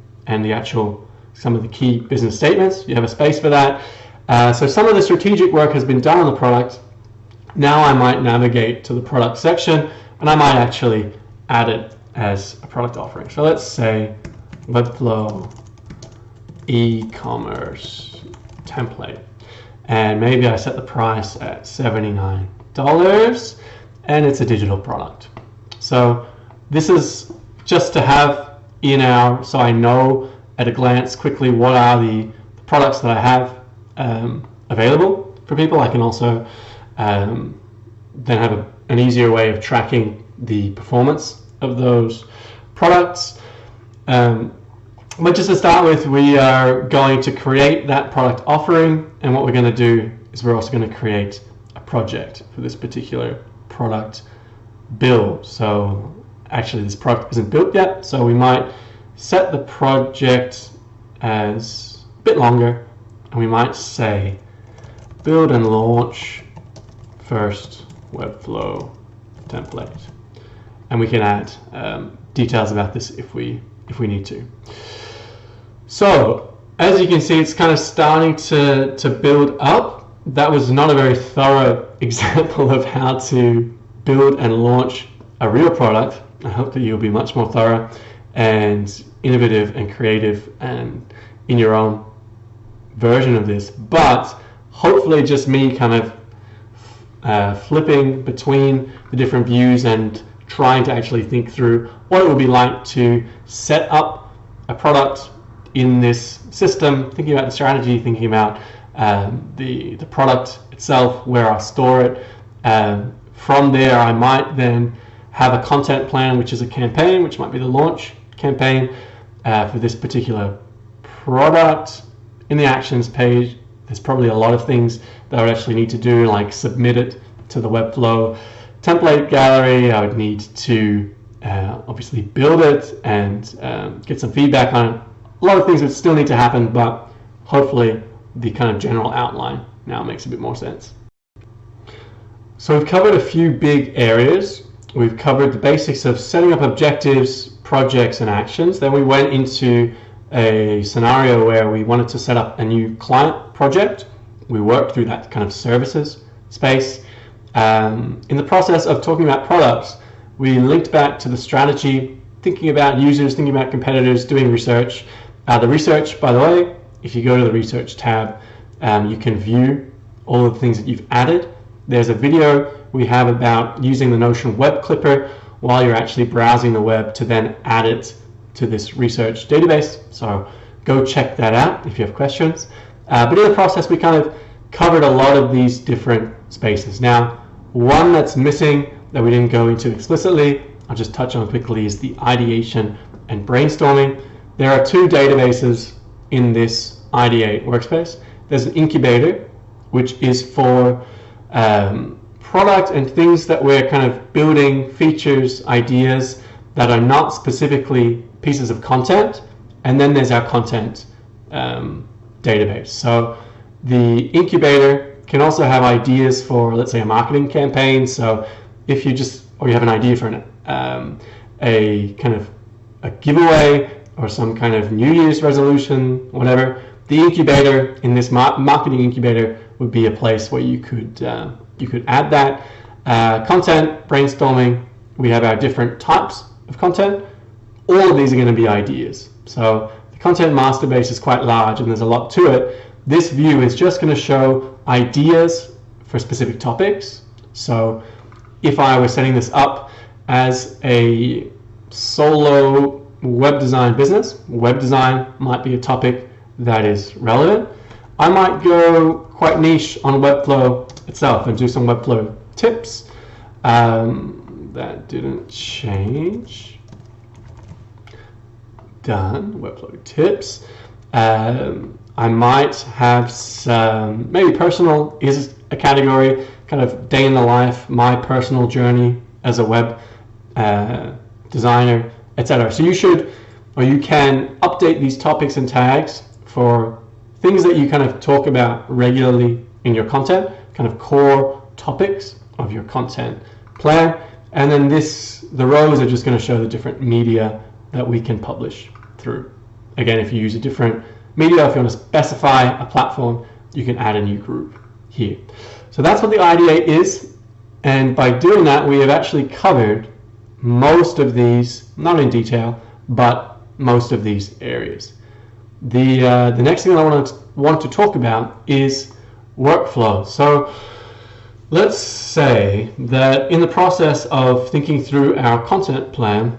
some of the key business statements, you have a space for that. So some of the strategic work has been done on the product. Now I might navigate to the product section, and I might actually add it as a product offering. So let's say Webflow e-commerce template, and maybe I set the price at $79, and it's a digital product. So this is just to have so I know at a glance quickly what are the products that I have available for people. I can also then have an easier way of tracking the performance of those products. But just to start with, we are going to create that product offering, and what we're going to do is we're also going to create a project for this particular product build. So actually this product isn't built yet, so we might set the project as a bit longer, and we might say build and launch first Webflow template, and we can add details about this if we need to. So as you can see, it's kind of starting to build up. That was not a very thorough example of how to build and launch a real product. I hope that you'll be much more thorough and innovative and creative and in your own version of this. But hopefully just me kind of flipping between the different views and trying to actually think through what it would be like to set up a product in this system, thinking about the strategy, thinking about the product itself, where I'll store it. From there, I might then have a content plan, which is a campaign, which might be the launch campaign for this particular product. In the actions page, there's probably a lot of things that I would actually need to do, like submit it to the Webflow template gallery. I would need to obviously build it and get some feedback on it. A lot of things would still need to happen, but hopefully the kind of general outline now makes a bit more sense. So we've covered a few big areas. We've covered the basics of setting up objectives, projects, and actions. Then we went into a scenario where we wanted to set up a new client project. We worked through that kind of services space. In the process of talking about products, we linked back to the strategy, thinking about users, thinking about competitors, doing research. The research, by the way, if you go to the research tab, you can view all of the things that you've added. There's a video we have about using the Notion web clipper while you're actually browsing the web to then add it to this research database. So go check that out if you have questions. But in the process, we kind of covered a lot of these different spaces. Now, one that's missing that we didn't go into explicitly, I'll just touch on quickly, is the ideation and brainstorming. There are two databases in this Ideate workspace. There's an incubator, which is for product and things that we're kind of building, features, ideas that are not specifically pieces of content. And then there's our content database. So the incubator can also have ideas for, let's say, a marketing campaign. So if you you have an idea for a kind of a giveaway or some kind of New Year's resolution, whatever, the incubator in this marketing incubator would be a place where you could add that. Content, brainstorming, we have our different types of content. All of these are going to be ideas. So the content master base is quite large and there's a lot to it. This view is just going to show ideas for specific topics. So if I was setting this up as a solo web design business, web design might be a topic that is relevant. I might go quite niche on Webflow itself and do some Webflow tips. That didn't change. Done. Webflow tips. I might have some, maybe personal is a category, kind of day in the life, my personal journey as a web designer, etc. So you can update these topics and tags for things that you kind of talk about regularly in your content, kind of core topics of your content plan. And then the rows are just going to show the different media that we can publish through. Again, if you use a different media, if you want to specify a platform, you can add a new group here. So that's what the Ideate is. And by doing that, we have actually covered most of these, not in detail, but most of these areas. The next thing I want to talk about is workflow. So let's say that in the process of thinking through our content plan,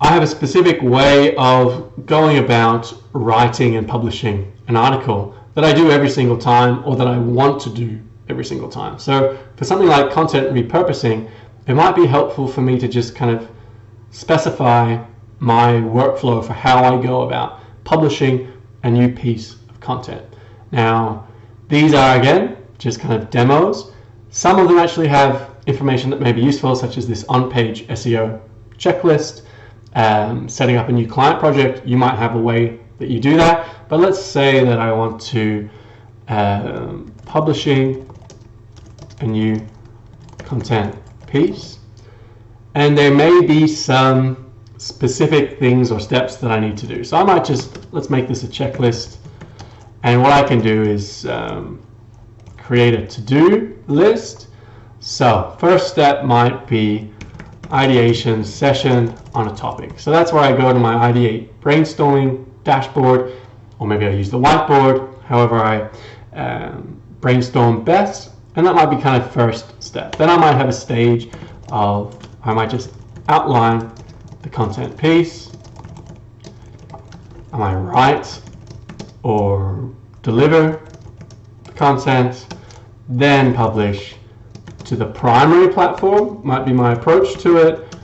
I have a specific way of going about writing and publishing an article that I do every single time, or that I want to do every single time. So for something like content repurposing, it might be helpful for me to just kind of specify my workflow for how I go about publishing a new piece of content. Now, these are, again, just kind of demos. Some of them actually have information that may be useful, such as this on-page SEO checklist. Setting up a new client project, you might have a way that you do that. But let's say that I want to publishing a new content piece, and there may be some specific things or steps that I need to do. So I might just, let's make this a checklist, and what I can do is create a to-do list. So first step might be ideation session on a topic. So that's where I go to my Ideate Brainstorming dashboard, or maybe I use the whiteboard, however I brainstorm best, and that might be kind of first step. Then I might have a stage of, I might just outline the content piece. I might write or deliver the content, then publish to the primary platform, might be my approach to it.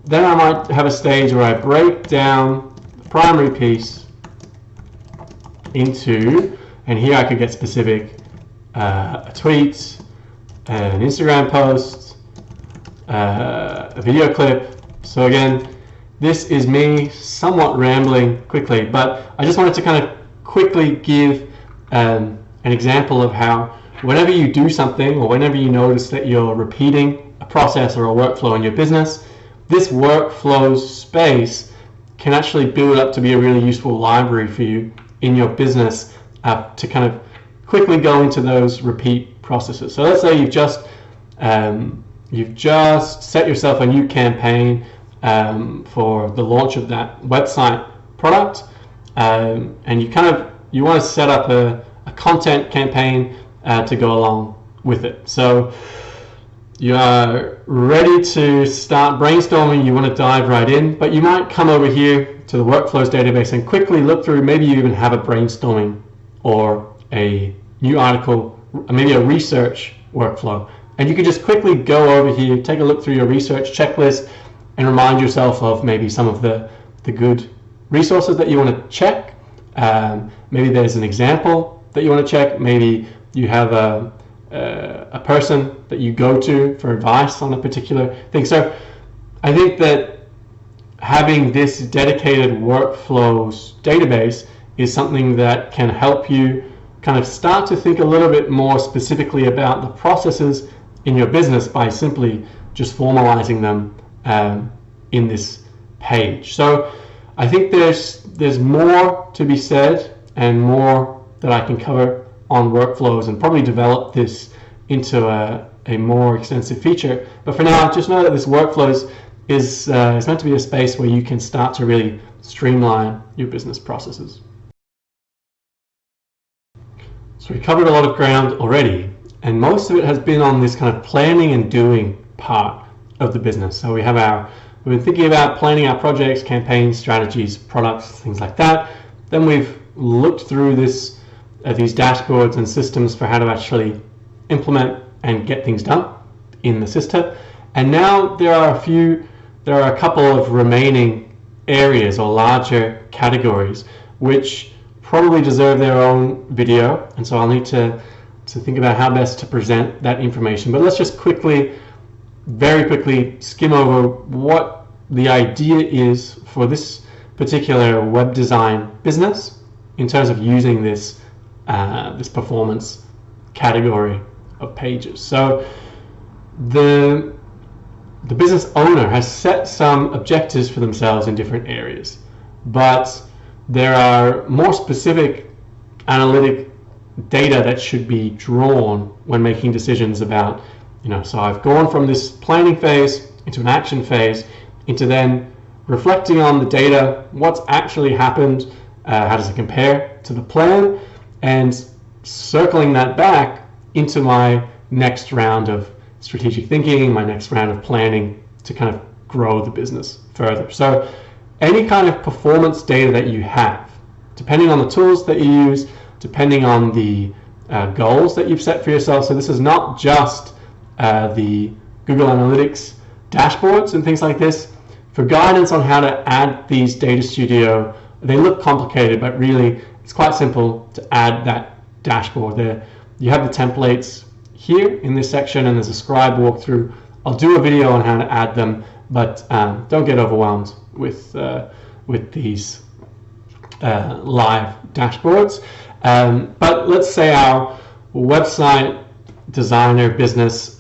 Then I might have a stage where I break down the primary piece into, and here I could get specific, a tweet, an Instagram post, a video clip. So again, this is me somewhat rambling quickly, but I just wanted to kind of quickly give an example of how whenever you do something, or whenever you notice that you're repeating a process or a workflow in your business, this workflow space can actually build up to be a really useful library for you in your business to kind of quickly go into those repeat processes. So let's say you've just set yourself a new campaign for the launch of that website product, and you want to set up a content campaign to go along with it. So you are ready to start brainstorming, you want to dive right in, but you might come over here to the workflows database and quickly look through, maybe you even have a brainstorming or a new article, maybe a research workflow. And you can just quickly go over here, take a look through your research checklist and remind yourself of maybe some of the good resources that you want to check. Maybe there's an example that you want to check. Maybe you have a person that you go to for advice on a particular thing. So I think that having this dedicated workflows database is something that can help you kind of start to think a little bit more specifically about the processes in your business by simply just formalizing them in this page. So I think there's more to be said and more that I can cover on workflows and probably develop this into a more extensive feature. But for now, just know that this workflows is meant to be a space where you can start to really streamline your business processes. So we covered a lot of ground already, and most of it has been on this kind of planning and doing part of the business. So we've been thinking about planning our projects, campaigns, strategies, products, things like that. Then we've looked through these dashboards and systems for how to actually implement and get things done in the system. And now there are a couple of remaining areas or larger categories which probably deserve their own video, and so I'll need to think about how best to present that information. But let's just very quickly skim over what the idea is for this particular web design business in terms of using this performance category of pages. So the business owner has set some objectives for themselves in different areas, but there are more specific analytic data that should be drawn when making decisions about, so I've gone from this planning phase into an action phase, into then reflecting on the data, what's actually happened, how does it compare to the plan, and circling that back into my next round of strategic thinking, my next round of planning to kind of grow the business further. So any kind of performance data that you have, depending on the tools that you use, depending on the goals that you've set for yourself. So this is not just the Google Analytics dashboards and things like this. For guidance on how to add these Data Studio, they look complicated, but really it's quite simple to add that dashboard there. You have the templates here in this section, and there's a scribe walkthrough. I'll do a video on how to add them, but don't get overwhelmed with these live dashboards. But let's say our website designer business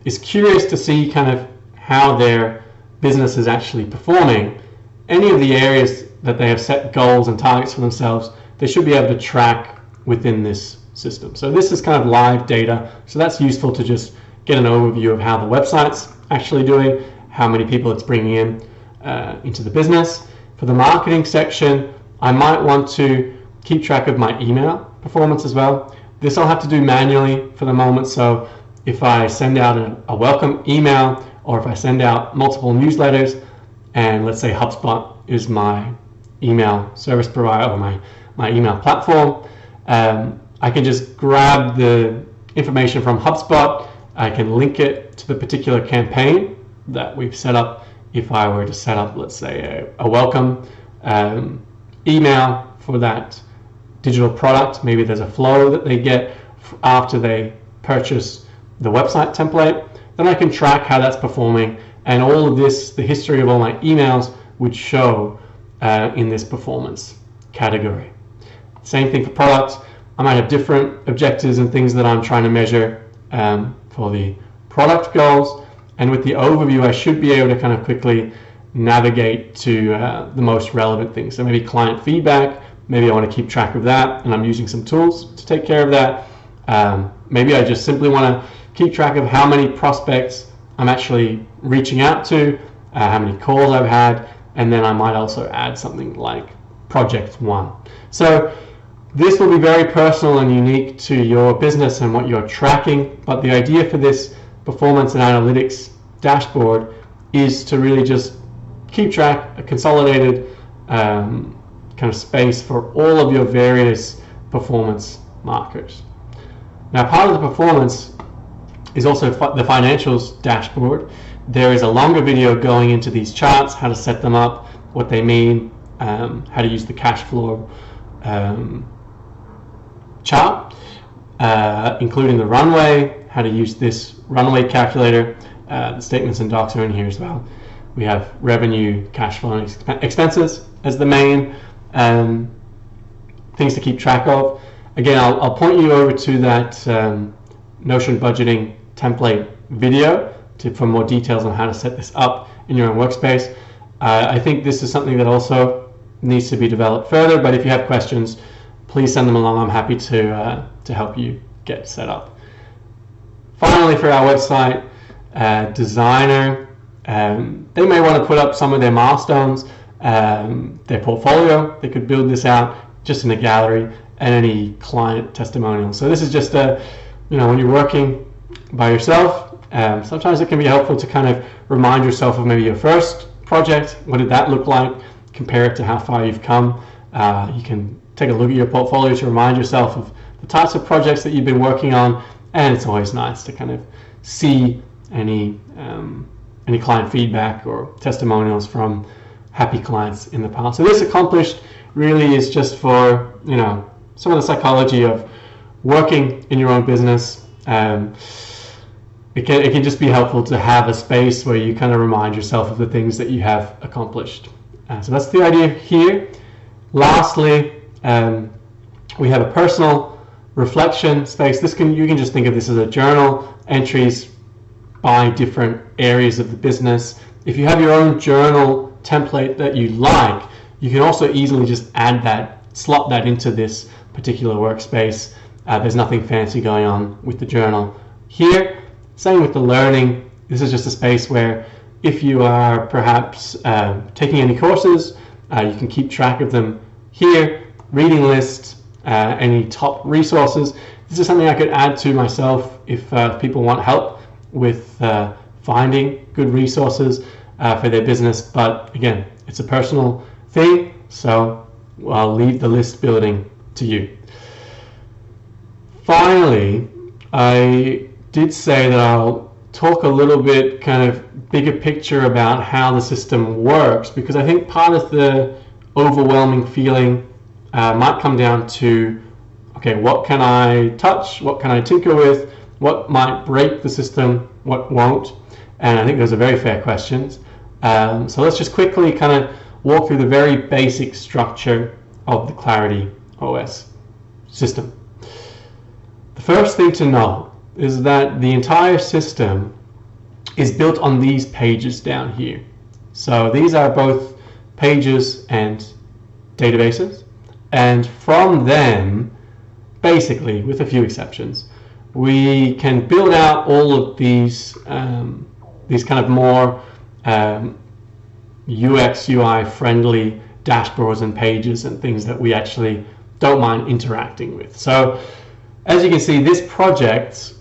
is curious to see kind of how their business is actually performing. Any of the areas that they have set goals and targets for themselves, they should be able to track within this system. So this is kind of live data, so that's useful to just get an overview of how the website's actually doing, how many people it's bringing in into the business. For the marketing section, I might want to keep track of my email performance as well. This I'll have to do manually for the moment, so if I send out a welcome email, or if I send out multiple newsletters, and let's say HubSpot is my email service provider, or my email platform, I can just grab the information from HubSpot. I can link it to the particular campaign that we've set up. If I were to set up, let's say, a welcome email for that digital product, maybe there's a flow that they get after they purchase the website template, then I can track how that's performing, and all of this, the history of all my emails, would show in this performance category. Same thing for products. I might have different objectives and things that I'm trying to measure for the product goals, and with the overview I should be able to kind of quickly navigate to the most relevant things. So maybe client feedback, maybe I want to keep track of that, and I'm using some tools to take care of that. Maybe I just simply want to keep track of how many prospects I'm actually reaching out to, how many calls I've had, and then I might also add something like project 1. So this will be very personal and unique to your business and what you're tracking, but the idea for this performance and analytics dashboard is to really just keep track, a consolidated kind of space for all of your various performance markers. Now, part of the performance is also the financials dashboard. There is a longer video going into these charts, how to set them up, what they mean, how to use the cash flow chart, including the runway, how to use this runway calculator. The statements and docs are in here as well. We have revenue, cash flow, and expenses as the main things to keep track of. Again, I'll point you over to that Notion budgeting template video for more details on how to set this up in your own workspace. I think this is something that also needs to be developed further, but if you have questions, please send them along. I'm happy to help you get set up. Finally, for our website designer, they may want to put up some of their milestones, their portfolio. They could build this out just in a gallery, and any client testimonials. So this is just when you're working by yourself, sometimes it can be helpful to kind of remind yourself of maybe your first project. What did that look like? Compare it to how far you've come. You can take a look at your portfolio to remind yourself of the types of projects that you've been working on, and it's always nice to kind of see any client feedback or testimonials from happy clients in the past. So this accomplished really is just for some of the psychology of working in your own business. It can just be helpful to have a space where you kind of remind yourself of the things that you have accomplished. So that's the idea here. Lastly, we have a personal reflection space. You can just think of this as a journal, entries by different areas of the business. If you have your own journal template that you like, you can also easily just slot that into this particular workspace. There's nothing fancy going on with the journal here. Same with the learning. This is just a space where if you are perhaps taking any courses, you can keep track of them here. Reading lists, any top resources. This is something I could add to myself if people want help with finding good resources for their business. But again, it's a personal thing, so I'll leave the list building to you. Finally, I did say that I'll talk a little bit kind of bigger picture about how the system works, because I think part of the overwhelming feeling might come down to, okay, what can I touch? What can I tinker with? What might break the system? What won't? And I think those are very fair questions. So let's just quickly kind of walk through the very basic structure of the Clarity OS system. The first thing to know is that the entire system is built on these pages down here. So these are both pages and databases, and from them, basically, with a few exceptions, we can build out all of these kind of more UX, UI friendly dashboards and pages and things that we actually don't mind interacting with. So as you can see, this project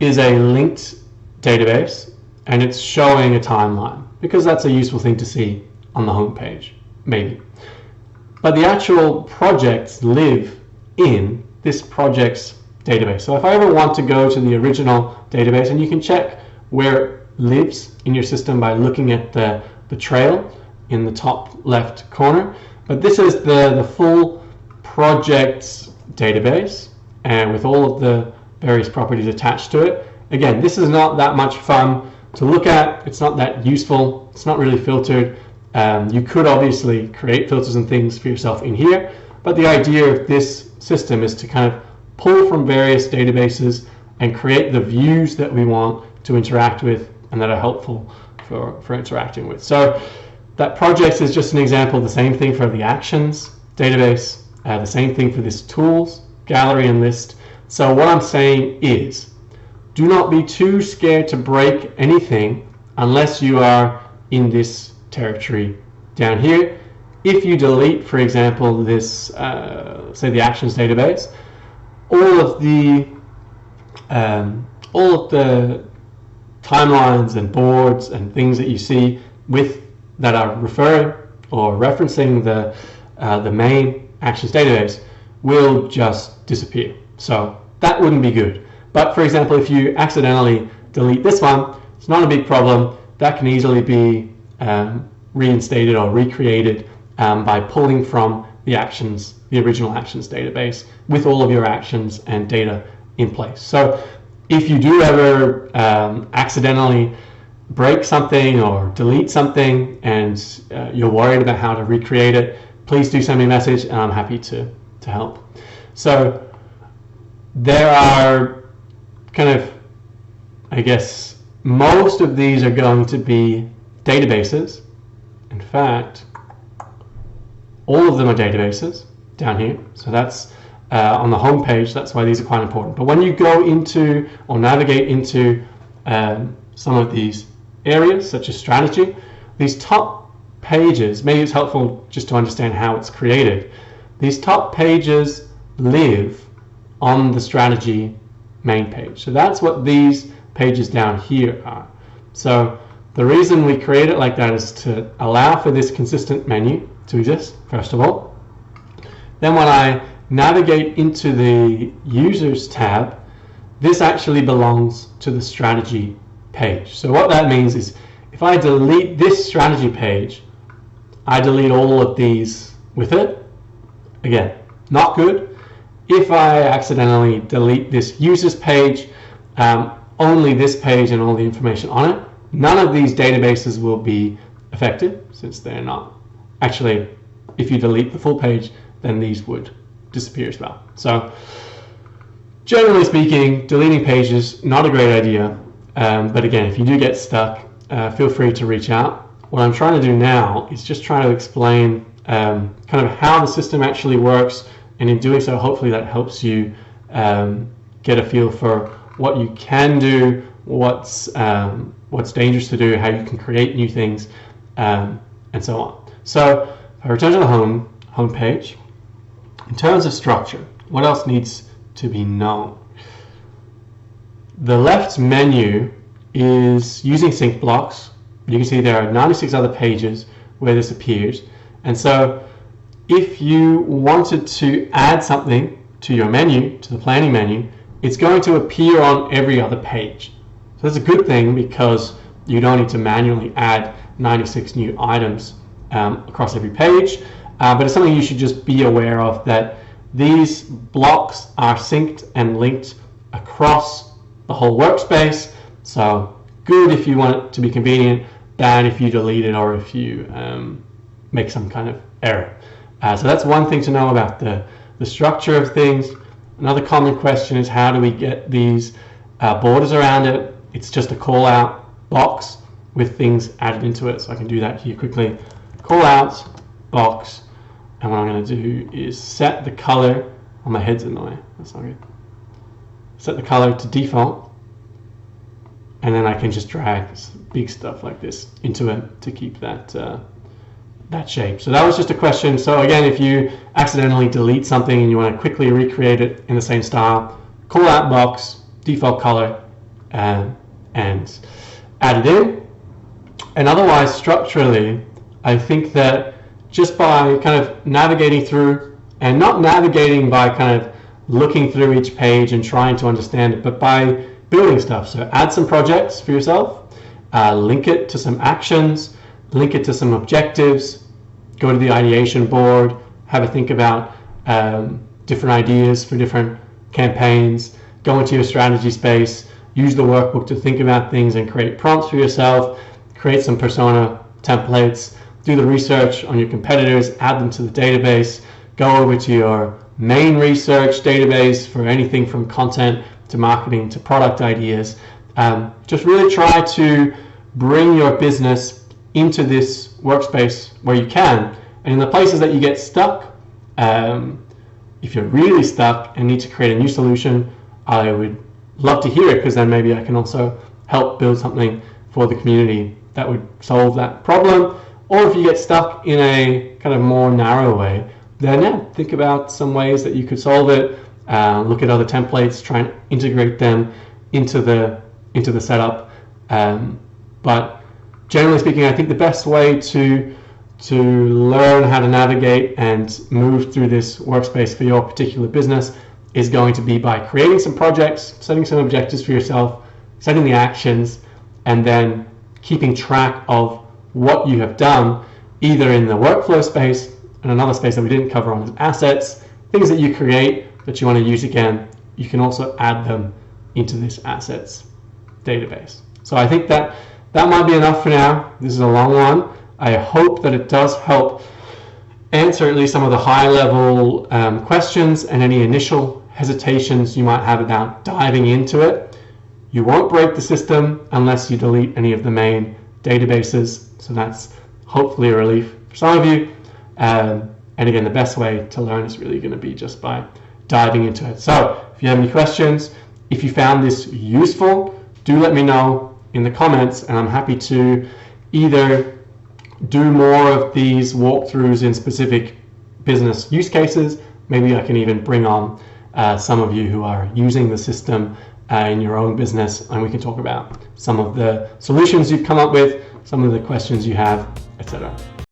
is a linked database, and it's showing a timeline because that's a useful thing to see on the home page, maybe. But the actual projects live in this project's database. So if I ever want to go to the original database, and you can check where it lives in your system by looking at the trail in the top left corner. But this is the full project's database, and with all of the various properties attached to it. Again, this is not that much fun to look at. It's not that useful. It's not really filtered. You could obviously create filters and things for yourself in here, but the idea of this system is to kind of pull from various databases and create the views that we want to interact with and that are helpful for interacting with. So that projects is just an example. The same thing for the actions database, the same thing for this tools, gallery, and list. So what I'm saying is, do not be too scared to break anything unless you are in this territory down here. If you delete, for example, this, say the actions database, all of the timelines and boards and things that you see that are referring or referencing the main actions database will just disappear. So that wouldn't be good. But for example, if you accidentally delete this one, it's not a big problem. That can easily be reinstated or recreated by pulling from the original actions database with all of your actions and data in place. So if you do ever accidentally break something or delete something and you're worried about how to recreate it, please do send me a message and I'm happy to help. So there are kind of, I guess, most of these are going to be databases. In fact, all of them are databases down here. So that's on the home page. That's why these are quite important. But when you go into or navigate into some of these areas, such as strategy, these top pages, maybe it's helpful just to understand how it's created. These top pages live on the strategy main page. So that's what these pages down here are. So the reason we create it like that is to allow for this consistent menu to exist, first of all. Then when I navigate into the Users tab, this actually belongs to the strategy page. So what that means is if I delete this strategy page, I delete all of these with it. Again, not good. If I accidentally delete this Users page, only this page and all the information on it, none of these databases will be affected since they're not. Actually, if you delete the full page, then these would disappear as well. So generally speaking, deleting pages, not a great idea. But again, if you do get stuck, feel free to reach out. What I'm trying to do now is just try to explain kind of how the system actually works, and in doing so, hopefully that helps you get a feel for what you can do, what's dangerous to do, how you can create new things, and so on. So if I return to the home page, in terms of structure, what else needs to be known? The left menu is using sync blocks. You can see there are 96 other pages where this appears. And so if you wanted to add something to your menu, to the planning menu, it's going to appear on every other page. So that's a good thing because you don't need to manually add 96 new items across every page. But it's something you should just be aware of, that these blocks are synced and linked across the whole workspace. So good if you want it to be convenient, bad if you delete it or if you make some kind of error. So that's one thing to know about the structure of things. Another common question is, how do we get these borders around it? It's just a call out box with things added into it. So I can do that here quickly. Call out box, and what I'm going to do is set the color. Oh, my head's in the way. That's not good. Set the color to default, and then I can just drag big stuff like this into it to keep that that shape. So that was just a question. So again, if you accidentally delete something and you want to quickly recreate it in the same style, call out box, default color, and add it in. And otherwise, structurally, I think that just by kind of navigating through, and not navigating by kind of looking through each page and trying to understand it, but by building stuff. So add some projects for yourself, link it to some actions, link it to some objectives, go to the ideation board, have a think about different ideas for different campaigns, go into your strategy space, use the workbook to think about things and create prompts for yourself, create some persona templates, do the research on your competitors, add them to the database, go over to your main research database for anything from content to marketing to product ideas. Just really try to bring your business into this workspace where you can. And in the places that you get stuck, if you're really stuck and need to create a new solution, I would love to hear it, because then maybe I can also help build something for the community that would solve that problem. Or if you get stuck in a kind of more narrow way, then think about some ways that you could solve it. Look at other templates, try and integrate them into the setup. But generally speaking, I think the best way to learn how to navigate and move through this workspace for your particular business is going to be by creating some projects, setting some objectives for yourself, setting the actions, and then keeping track of what you have done, either in the workflow space, and another space that we didn't cover on is assets, things that you create that you want to use again. You can also add them into this assets database. So I think that might be enough for now. This is a long one. I hope that it does help answer at least some of the high level questions and any initial hesitations you might have about diving into it. You won't break the system unless you delete any of the main databases. So that's hopefully a relief for some of you. And again, the best way to learn is really going to be just by diving into it. So if you have any questions, if you found this useful, do let me know in the comments, and I'm happy to either do more of these walkthroughs in specific business use cases. Maybe I can even bring on some of you who are using the system in your own business, and we can talk about some of the solutions you've come up with, some of the questions you have, etc.